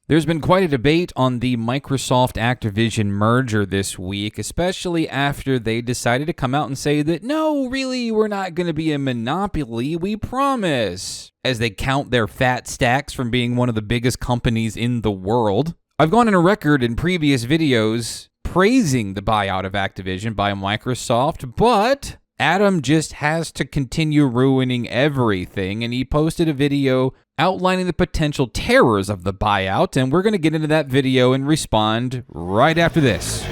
There's been quite a debate on the Microsoft Activision merger this week, especially after they decided to come out and say that, no, really, we're not going to be a monopoly, we promise, as they count their fat stacks from being one of the biggest companies in the world. I've gone on a record in previous videos praising the buyout of Activision by Microsoft, but Adam just has to continue ruining everything, and he posted a video outlining the potential terrors of the buyout, and we're going to get into that video and respond right after this.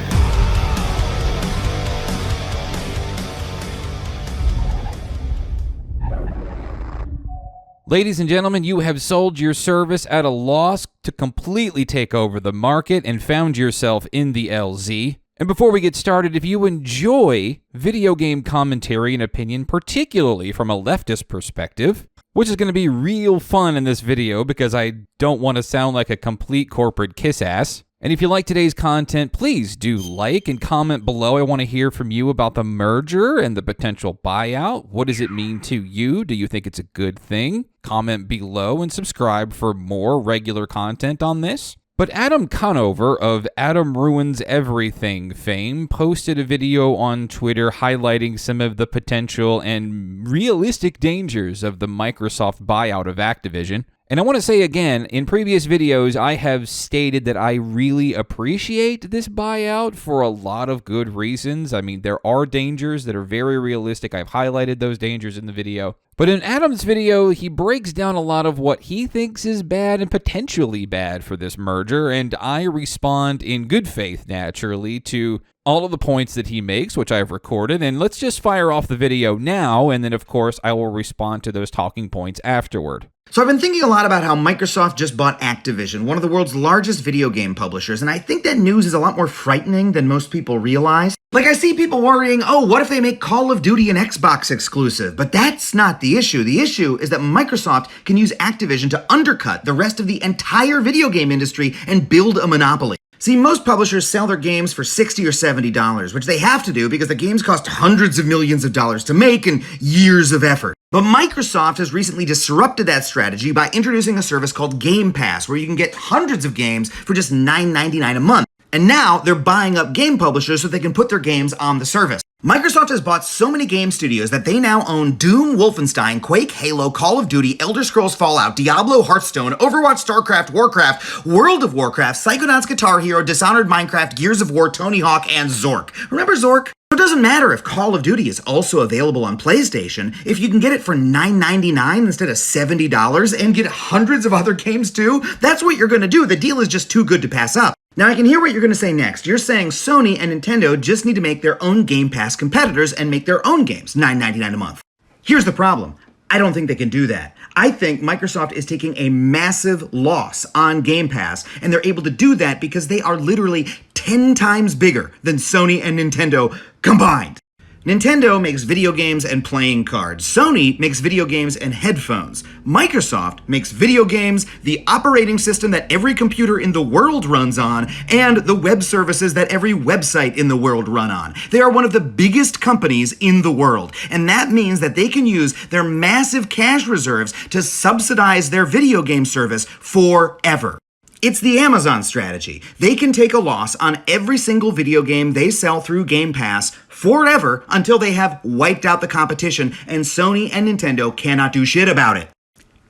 Ladies and gentlemen, you have sold your service at a loss to completely take over the market and found yourself in the LZ. And before we get started, if you enjoy video game commentary and opinion, particularly from a leftist perspective, which is going to be real fun in this video because I don't want to sound like a complete corporate kiss-ass. And if you like today's content, please do like and comment below. I want to hear from you about the merger and the potential buyout. What does it mean to you? Do you think it's a good thing? Comment below and subscribe for more regular content on this. But Adam Conover of Adam Ruins Everything fame posted a video on Twitter highlighting some of the potential and realistic dangers of the Microsoft buyout of Activision. And I want to say again, in previous videos, I have stated that I really appreciate this buyout for a lot of good reasons. I mean, there are dangers that are very realistic. I've highlighted those dangers in the video. But in Adam's video, he breaks down a lot of what he thinks is bad and potentially bad for this merger, and I respond in good faith, naturally, to all of the points that he makes, which I've recorded. And let's just fire off the video now, and then, of course, I will respond to those talking points afterward. So I've been thinking a lot about how Microsoft just bought Activision, one of the world's largest video game publishers, and I think that news is a lot more frightening than most people realize. Like, I see people worrying, oh, what if they make Call of Duty an Xbox exclusive? But that's not the issue. The issue is that Microsoft can use Activision to undercut the rest of the entire video game industry and build a monopoly. See, most publishers sell their games for $60 or $70, which they have to do because the games cost hundreds of millions of dollars to make and years of effort. But Microsoft has recently disrupted that strategy by introducing a service called Game Pass, where you can get hundreds of games for just $9.99 a month. And now they're buying up game publishers so they can put their games on the service. Microsoft has bought so many game studios that they now own Doom, Wolfenstein, Quake, Halo, Call of Duty, Elder Scrolls Fallout, Diablo, Hearthstone, Overwatch, StarCraft, Warcraft, World of Warcraft, Psychonauts, Guitar Hero, Dishonored, Minecraft, Gears of War, Tony Hawk, and Zork. Remember Zork? It doesn't matter if Call of Duty is also available on PlayStation. If you can get it for $9.99 instead of $70 and get hundreds of other games too, that's what you're going to do. The deal is just too good to pass up. Now, I can hear what you're going to say next. You're saying Sony and Nintendo just need to make their own Game Pass competitors and make their own games, $9.99 a month. Here's the problem. I don't think they can do that. I think Microsoft is taking a massive loss on Game Pass, and they're able to do that because they are literally 10 times bigger than Sony and Nintendo combined. Nintendo makes video games and playing cards. Sony makes video games and headphones. Microsoft makes video games, the operating system that every computer in the world runs on, and the web services that every website in the world run on. They are one of the biggest companies in the world, and that means that they can use their massive cash reserves to subsidize their video game service forever. It's the Amazon strategy. They can take a loss on every single video game they sell through Game Pass forever until they have wiped out the competition and Sony and Nintendo cannot do shit about it.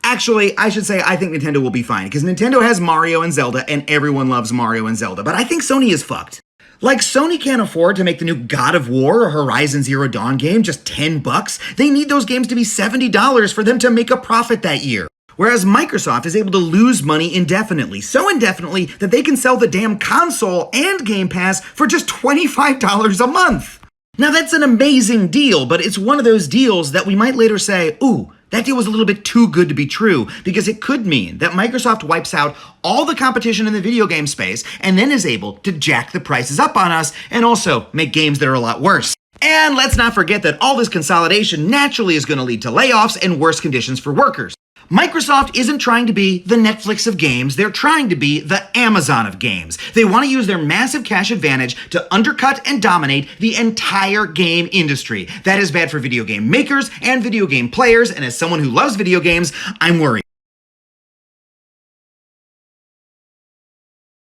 Actually, I should say I think Nintendo will be fine because Nintendo has Mario and Zelda and everyone loves Mario and Zelda, but I think Sony is fucked. Like, Sony can't afford to make the new God of War or Horizon Zero Dawn game just $10. They need those games to be $70 for them to make a profit that year. Whereas Microsoft is able to lose money indefinitely, so indefinitely that they can sell the damn console and Game Pass for just $25 a month. Now that's an amazing deal, but it's one of those deals that we might later say, ooh, that deal was a little bit too good to be true, because it could mean that Microsoft wipes out all the competition in the video game space and then is able to jack the prices up on us and also make games that are a lot worse. And let's not forget that all this consolidation naturally is going to lead to layoffs and worse conditions for workers. Microsoft isn't trying to be the Netflix of games, they're trying to be the Amazon of games. They want to use their massive cash advantage to undercut and dominate the entire game industry. That is bad for video game makers and video game players, and as someone who loves video games, I'm worried.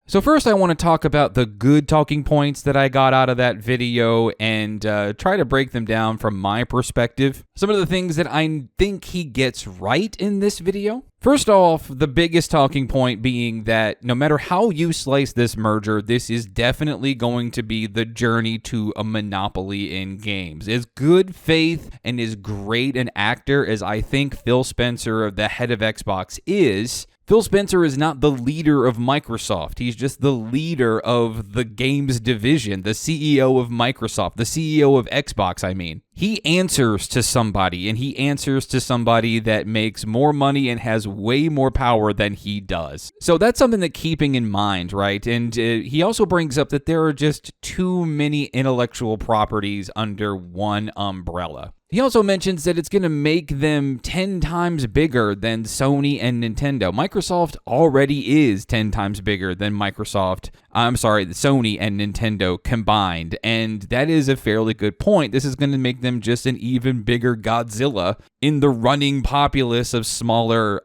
So first I want to talk about the good talking points that I got out of that video and try to break them down from my perspective. Some of the things that I think he gets right in this video. First off, the biggest talking point being that no matter how you slice this merger, this is definitely going to be the journey to a monopoly in games. As good faith and as great an actor as I think Phil Spencer, the head of Xbox, is, Phil Spencer is not the leader of Microsoft. He's just the leader of the games division, the CEO of Microsoft, the CEO of Xbox, I mean. He answers to somebody, and he answers to somebody that makes more money and has way more power than he does. So that's something that keeping in mind, right? And he also brings up that there are just too many intellectual properties under one umbrella. He also mentions that it's going to make them 10 times bigger than Sony and Nintendo. Microsoft already is 10 times bigger than Sony and Nintendo combined, and that is a fairly good point. This is going to make them just an even bigger Godzilla in the running populace of smaller,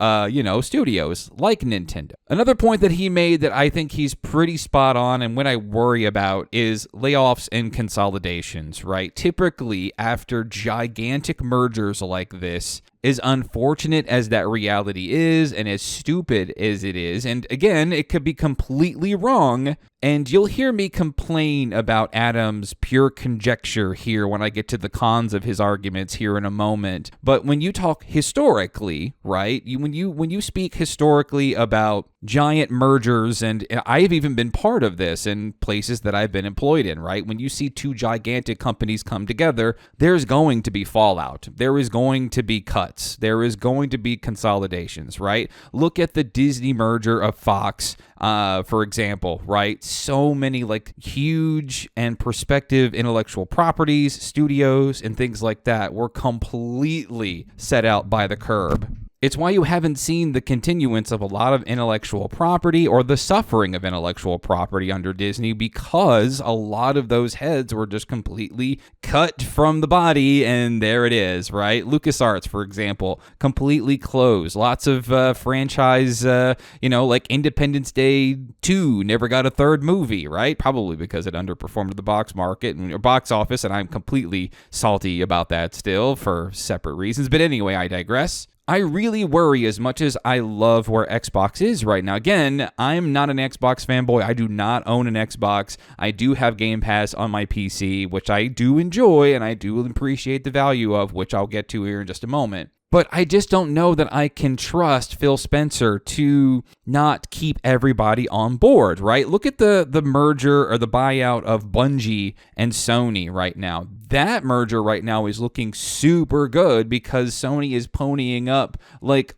studios like Nintendo. Another point that he made that I think he's pretty spot on and what I worry about is layoffs and consolidations, right? Typically, after gigantic mergers like this, as unfortunate as that reality is and as stupid as it is, and again, it could be completely wrong, and you'll hear me complain about Adam's pure conjecture here when I get to the cons of his arguments here in a moment. But when you talk historically, right, when you speak historically about giant mergers, and I've even been part of this in places that I've been employed in, right? When you see two gigantic companies come together, there's going to be fallout. There is going to be cuts. There is going to be consolidations, right? Look at the Disney merger of Fox, for example, right? So many huge and prospective intellectual properties, studios, and things like that were completely set out by the curb. It's why you haven't seen the continuance of a lot of intellectual property or the suffering of intellectual property under Disney, because a lot of those heads were just completely cut from the body, and there it is, right? LucasArts, for example, completely closed. Lots of franchise, like Independence Day 2 never got a third movie, right? Probably because it underperformed the box market or box office, and I'm completely salty about that still for separate reasons. But anyway, I digress. I really worry, as much as I love where Xbox is right now. Again, I'm not an Xbox fanboy. I do not own an Xbox. I do have Game Pass on my PC, which I do enjoy and I do appreciate the value of, which I'll get to here in just a moment. But I just don't know that I can trust Phil Spencer to not keep everybody on board, right? Look at the merger or the buyout of Bungie and Sony right now. That merger right now is looking super good because Sony is ponying up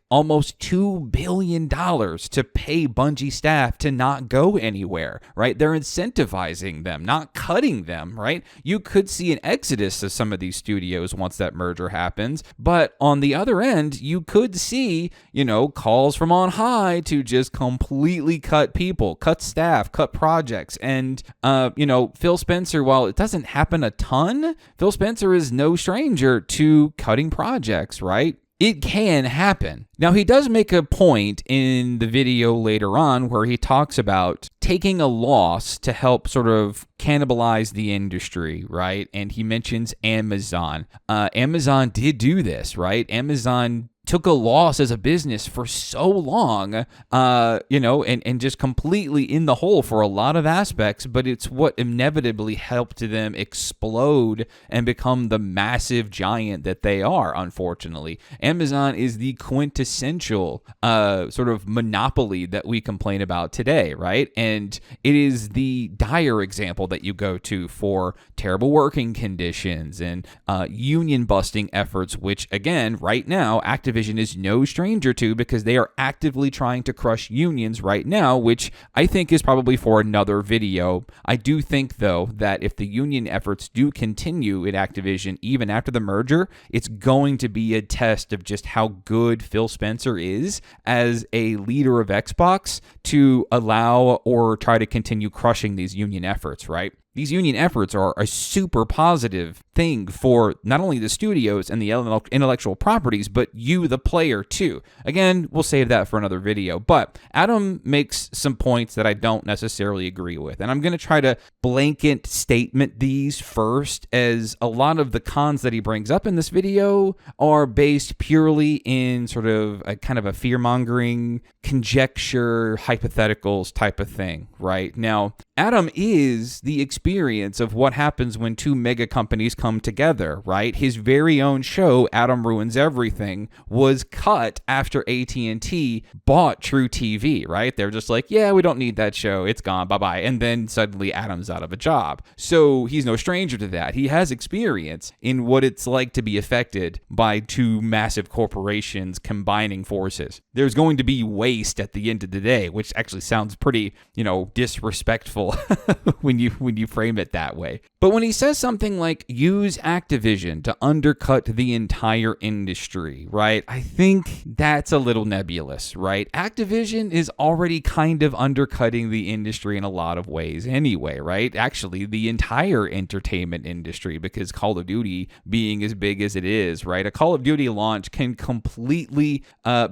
almost $2 billion to pay Bungie staff to not go anywhere, right? They're incentivizing them, not cutting them, right? You could see an exodus of some of these studios once that merger happens, but on the other end, you could see, calls from on high to just completely cut people, cut staff, cut projects. And, Phil Spencer, while it doesn't happen a ton, Phil Spencer is no stranger to cutting projects, right? It can happen. Now, he does make a point in the video later on where he talks about taking a loss to help sort of cannibalize the industry, right? And he mentions Amazon. Amazon did do this, right? Amazon took a loss as a business for so long, and just completely in the hole for a lot of aspects, but it's what inevitably helped them explode and become the massive giant that they are, unfortunately. Amazon is the quintessential sort of monopoly that we complain about today, right? And it is the dire example that you go to for terrible working conditions and union busting efforts, which, again, right now, Activision is no stranger to, because they are actively trying to crush unions right now, which I think is probably for another video. I do think, though, that if the union efforts do continue at Activision even after the merger, it's going to be a test of just how good Phil Spencer is as a leader of Xbox to allow or try to continue crushing these union efforts, right? these union efforts are a super positive thing for not only the studios and the intellectual properties, but you, the player, too. Again, we'll save that for another video. But Adam makes some points that I don't necessarily agree with. And I'm going to try to blanket statement these first, as a lot of the cons that he brings up in this video are based purely in sort of a kind of a fear-mongering, conjecture, hypotheticals type of thing, right? Now, Adam is the experience of what happens when two mega companies come together, right? His very own show, Adam Ruins Everything, was cut after AT&T bought True TV, right? They're just like, yeah, we don't need that show. It's gone. Bye-bye. And then suddenly Adam's out of a job. So he's no stranger to that. He has experience in what it's like to be affected by two massive corporations combining forces. There's going to be waste at the end of the day, which actually sounds pretty, disrespectful when you frame it that way. But when he says something like use Activision to undercut the entire industry, right? I think that's a little nebulous, right? Activision is already kind of undercutting the industry in a lot of ways anyway, right? Actually, the entire entertainment industry, because Call of Duty being as big as it is, right? A Call of Duty launch can completely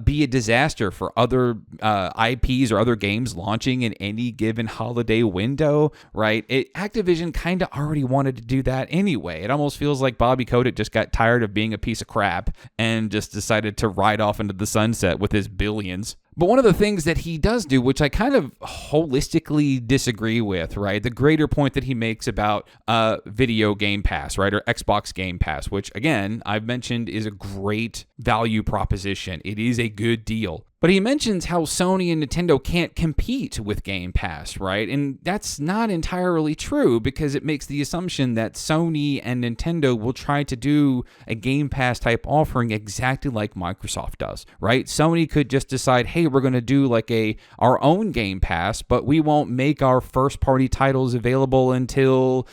be a disaster for other IPs or other games launching in any given holiday window, right? Activision kind of already wanted to do that anyway. It almost feels like Bobby Kotick just got tired of being a piece of crap and just decided to ride off into the sunset with his billions. But one of the things that he does do, which I kind of holistically disagree with, right? The greater point that he makes about video Game Pass, right? Or Xbox Game Pass, which again, I've mentioned is a great value proposition. It is a good deal. But he mentions how Sony and Nintendo can't compete with Game Pass, right? And that's not entirely true, because it makes the assumption that Sony and Nintendo will try to do a Game Pass type offering exactly like Microsoft does, right? Sony could just decide, hey, we're going to do like our own Game Pass, but we won't make our first party titles available until,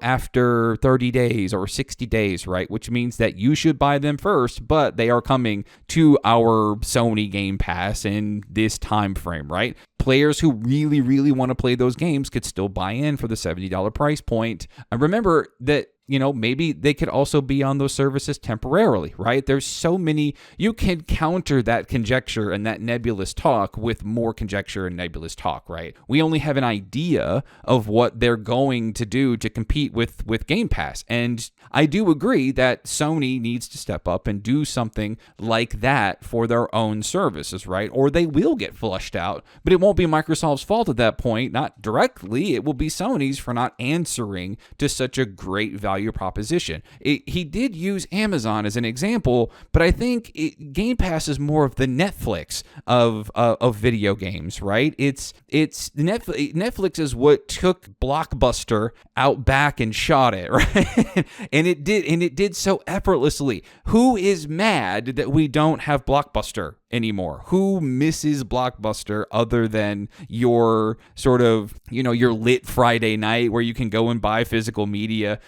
after 30 days or 60 days, right? Which means that you should buy them first, but they are coming to our Sony Game Pass in this time frame, right? Players who really, really want to play those games could still buy in for the $70 price point. And remember that, maybe they could also be on those services temporarily, right? There's so many, you can counter that conjecture and that nebulous talk with more conjecture and nebulous talk, right? We only have an idea of what they're going to do to compete with Game Pass. And I do agree that Sony needs to step up and do something like that for their own services, right? Or they will get flushed out, but it won't be Microsoft's fault at that point, not directly. It will be Sony's for not answering to such a great value proposition. He did use Amazon as an example, but I think Game Pass is more of the Netflix of video games, right? It's Netflix is what took Blockbuster out back and shot it, right? and it did so effortlessly. Who is mad that we don't have Blockbuster anymore? Who misses Blockbuster other than your sort of, your lit Friday night where you can go and buy physical media?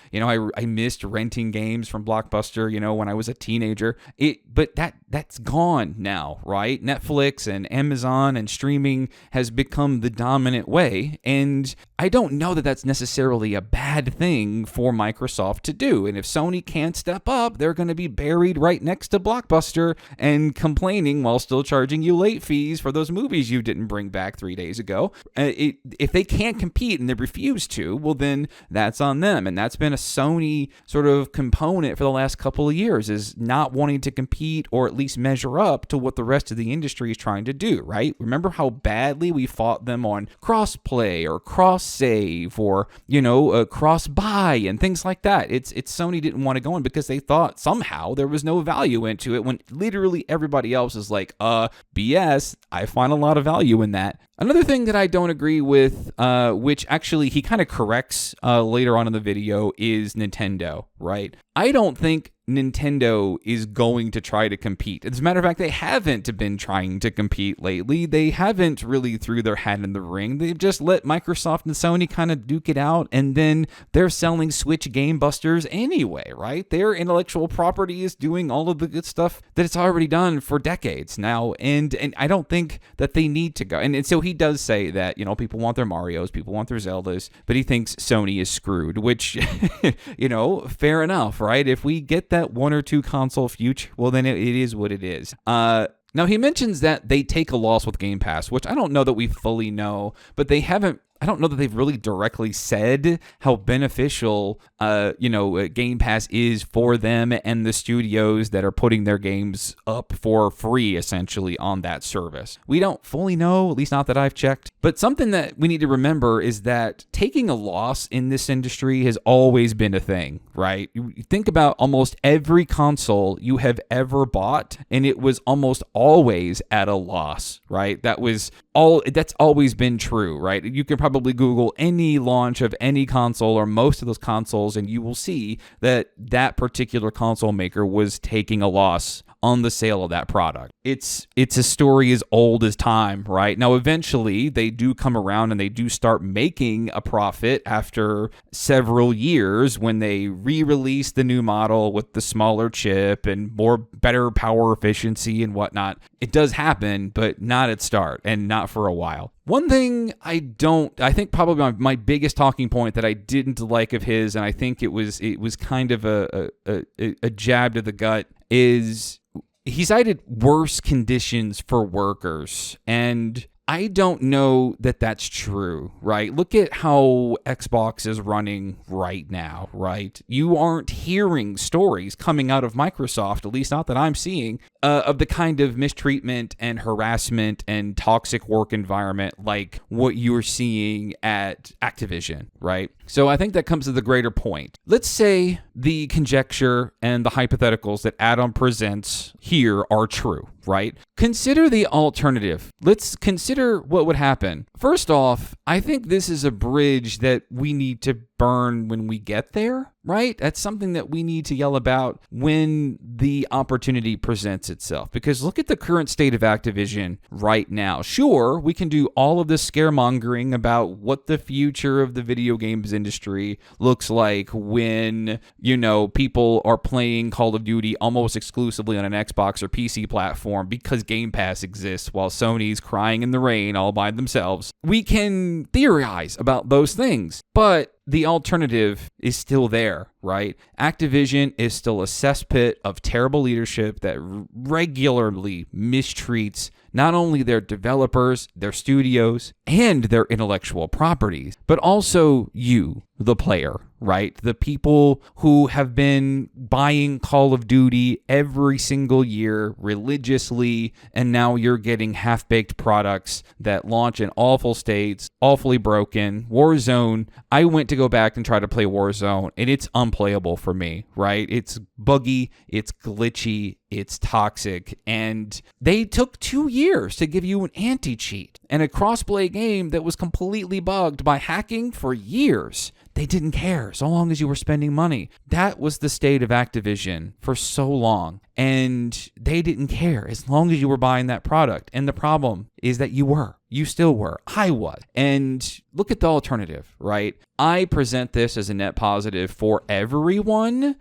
I missed renting games from Blockbuster, when I was a teenager. But that's gone now, right? Netflix and Amazon and streaming has become the dominant way, and I don't know that that's necessarily a bad thing for Microsoft to do. And if Sony can't step up, they're going to be buried right next to Blockbuster and complaining while still charging you late fees for those movies you didn't bring back 3 days ago. If they can't compete and they refuse to, well, then that's on them. And that's been a Sony sort of component for the last couple of years, is not wanting to compete or at least measure up to what the rest of the industry is trying to do, right? Remember how badly we fought them on cross-play or cross-save or, cross-buy and things like that. It's Sony didn't want to go in because they thought somehow there was no value into it, when literally everybody else is like, BS. I find a lot of value in that. Another thing that I don't agree with, which actually he kind of corrects later on in the video, is Nintendo, right? I don't think Nintendo is going to try to compete. As a matter of fact, they haven't been trying to compete lately. They haven't really threw their hat in the ring. They've just let Microsoft and Sony kind of duke it out, and then they're selling Switch Game Busters anyway, right? Their intellectual property is doing all of the good stuff that it's already done for decades now, and I don't think that they need to go. And so he does say that, people want their Marios, people want their Zeldas, but he thinks Sony is screwed, which, fair enough, right? If we get that one or two console future, well, then it is what it is. Now, he mentions that they take a loss with Game Pass, which I don't know that we fully know, but I don't know that they've really directly said how beneficial, Game Pass is for them and the studios that are putting their games up for free, essentially, on that service. We don't fully know, at least not that I've checked. But something that we need to remember is that taking a loss in this industry has always been a thing, right? You think about almost every console you have ever bought, and it was almost always at a loss, right? That's always been true, right? You can probably Google any launch of any console or most of those consoles, and you will see that particular console maker was taking a loss on the sale of that product. It's a story as old as time, right? Now, eventually, they do come around and they do start making a profit after several years when they re-release the new model with the smaller chip and better power efficiency and whatnot. It does happen, but not at start and not for a while. One thing I think probably my biggest talking point that I didn't like of his, and I think it was kind of a jab to the gut, is he cited worse conditions for workers, and I don't know that that's true, right? Look at how Xbox is running right now, right? You aren't hearing stories coming out of Microsoft, at least not that I'm seeing, of the kind of mistreatment and harassment and toxic work environment like what you're seeing at Activision, right? So I think that comes to the greater point. Let's say the conjecture and the hypotheticals that Adam presents here are true, right? Consider the alternative. Let's consider what would happen. First off, I think this is a bridge that we need to burn when we get there, right? That's something that we need to yell about when the opportunity presents itself. Because look at the current state of Activision right now. Sure, we can do all of this scaremongering about what the future of the video games industry looks like when, people are playing Call of Duty almost exclusively on an Xbox or PC platform because Game Pass exists while Sony's crying in the rain all by themselves. We can theorize about those things, but the alternative is still there, right? Activision is still a cesspit of terrible leadership that regularly mistreats not only their developers, their studios, and their intellectual properties, but also you, the player, right? The people who have been buying Call of Duty every single year religiously, and now you're getting half-baked products that launch in awful states, awfully broken. Warzone, I went to go back and try to play Warzone, and it's unplayable for me, right? It's buggy, it's glitchy, it's toxic, and they took 2 years to give you an anti-cheat and a crossplay game that was completely bugged by hacking for years. They didn't care so long as you were spending money. That was the state of Activision for so long, and they didn't care as long as you were buying that product. And the problem is that you still were, I was. And look at the alternative, right? I present this as a net positive for everyone,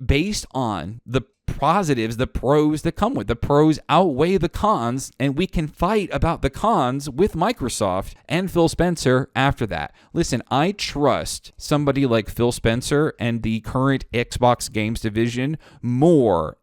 based on the positives, the pros that come with. The pros outweigh the cons, and we can fight about the cons with Microsoft and Phil Spencer after that. Listen, I trust somebody like Phil Spencer and the current Xbox games division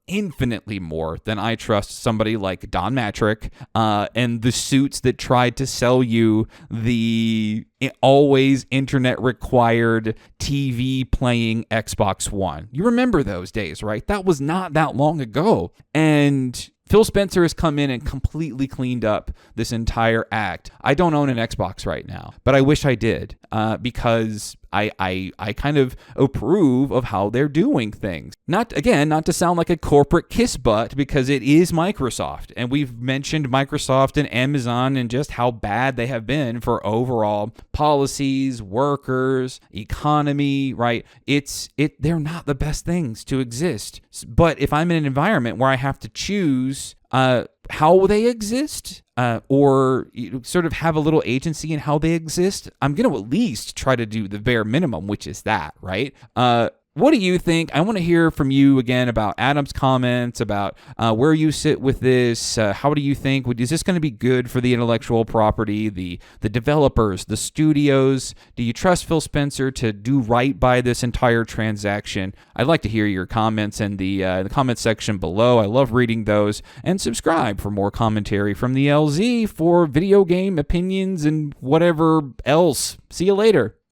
infinitely more than I trust somebody like Don Matrick and the suits that tried to sell you the always internet required TV playing Xbox One. You remember those days, right? That was not that long ago. And Phil Spencer has come in and completely cleaned up this entire act. I don't own an Xbox right now, but I wish I did because I kind of approve of how they're doing things. Not to sound like a corporate kiss butt, because it is Microsoft. And we've mentioned Microsoft and Amazon and just how bad they have been for overall policies, workers, economy, right? They're not the best things to exist. But if I'm in an environment where I have to choose how they exist, or sort of have a little agency in how they exist, I'm going to at least try to do the bare minimum, which is that, right? What do you think? I want to hear from you again about Adam's comments, about where you sit with this. How do you think? Is this going to be good for the intellectual property, the developers, the studios? Do you trust Phil Spencer to do right by this entire transaction? I'd like to hear your comments in the comment section below. I love reading those. And subscribe for more commentary from the LZ for video game opinions and whatever else. See you later.